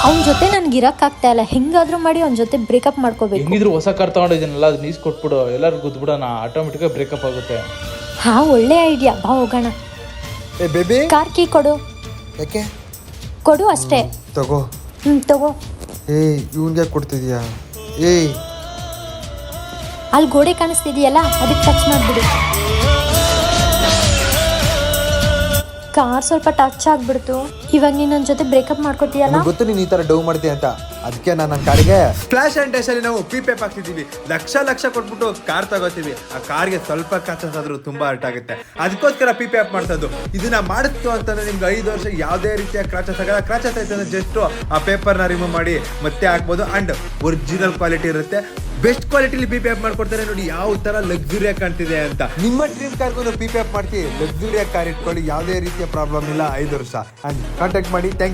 ಅವನ ಜೊತೆ ನನ್ಗೆ ಇರಕ್ಕಾಗ್ತಾ ಇಲ್ಲ, ಹೆಂಗಾದ್ರೂ ಮಾಡಿ ಅವನ ಜೊತೆ ಬ್ರೇಕಪ್ ಮಾಡ್ಕೋಬೇಕು. ಹೆಂಗಿದ್ರು ಹೊಸ ಕಾರ್ ತಗೊಂಡಿದ್ದೀನಲ್ಲ, ಅದು ನೀಸ್ ಕೊಟ್ಬಿಡು, ಎಲ್ಲರೂ ಗುದ್ಬಿಡೋಣ, ಆಟೋಮೆಟಿಕ್ ಬ್ರೇಕಪ್ ಆಗುತ್ತೆ. ಹಾ, ಒಳ್ಳೆ ಐಡಿಯಾ, ಬಾ ಹೋಗೋಣ. ಏ ಬೇಬಿ, ಕಾರ್ ಕೀ ಕೊಡು. ಯಾಕೆ? ಕೊಡು ಅಷ್ಟೇ. ತಗೋ. ತಗೋ. ಏಯ್, ಇವನ್ಗೆ ಕೊಡ್ತಿದ್ಯಾ? ಏಯ್, ಅಲ್ಲಿ ಗೋಡೆ ಕಾಣಿಸ್ತಿದೆಯಲ್ಲ, ಅದಕ್ಕೆ ಟಚ್ ಮಾಡ್ಬಿಡು. ಕಾರ್ ಸ್ವಲ್ಪ ಟಚ್ ಆಗ್ಬಿಡ್ತು. ಇವಾಗ ನೀನ್ ನನ್ನ ಜೊತೆ ಬ್ರೇಕಪ್ ಮಾಡ್ಕೊತೀಯಲ್ಲ? ನನಗೆ ಗೊತ್ತು ನೀನು ಈ ತರ ಡೌ ಮಾಡ್ತೀಯ ಅಂತ. ಅದಕ್ಕೆ ನಾನು ನನ್ನ ಕಾರಿಗೆ ಫ್ಲಾಶ್ ಅಂಡ್ ಡ್ಯಾಶ್ ಅಲ್ಲಿ ನಾವು ಪಿಪೇಪ್ ಹಾಕ್ತಿದ್ದೀವಿ. ಲಕ್ಷ ಕೊಟ್ಬಿಟ್ಟು ಕಾರ್ ತಗೋತೀವಿ. ಆ ಕಾರ್ಗೆ ಸ್ವಲ್ಪ ಕ್ರಾಚಸ್ ಆದ್ರೂ ತುಂಬಾ ಹರ್ಟ್ ಆಗುತ್ತೆ. ಅದಕ್ಕೋಸ್ಕರ ಪಿಪೇಪ್ ಮಾಡ್ಸೋದು. ಇದನ್ನ ಮಾಡಿತ್ತು ಅಂತಂದ್ರೆ ನಿಮ್ಗೆ 5 ವರ್ಷ ಯಾವುದೇ ರೀತಿಯ ಕ್ರಾಚಸ್ ಆಗಲ್ಲ. ಕ್ರಾಚಸ್ ಆಯ್ತು ಅಂದ್ರೆ ಜಸ್ಟ್ ಆ ಪೇಪರ್ನ ರಿಮೂವ್ ಮಾಡಿ ಮತ್ತೆ ಹಾಕ್ಬೋದು. ಅಂಡ್ ಒರಿಜಿನಲ್ ಕ್ವಾಲಿಟಿ ಇರುತ್ತೆ. ಬೆಸ್ಟ್ ಕ್ವಾಲಿಟಿಲಿ ಪಿಪೇಪ್ ಮಾಡ್ಕೊಡ್ತಾರೆ. ನೋಡಿ ಯಾವ ತರ ಲಕ್ಸುರಿಯಾಗಿ ಕಾಣ್ತಿದೆ ಅಂತ. ನಿಮ್ಮ ಡ್ರೀಮ್ ಕಾರ್ಗೂ ಪಿಪೇಪ್ ಮಾಡ್ತೀವಿ. ಲಕ್ಸುರಿಯಾಗಿ ಕಾರ್ ಇಟ್ಕೊಳ್ಳಿ, ಯಾವುದೇ ರೀತಿಯ ಪ್ರಾಬ್ಲಮ್ ಇಲ್ಲ. 5 ವರ್ಷ. ಅಂಡ್ ಕಾಂಟ್ಯಾಕ್ಟ್ ಮಾಡಿ. Thank you.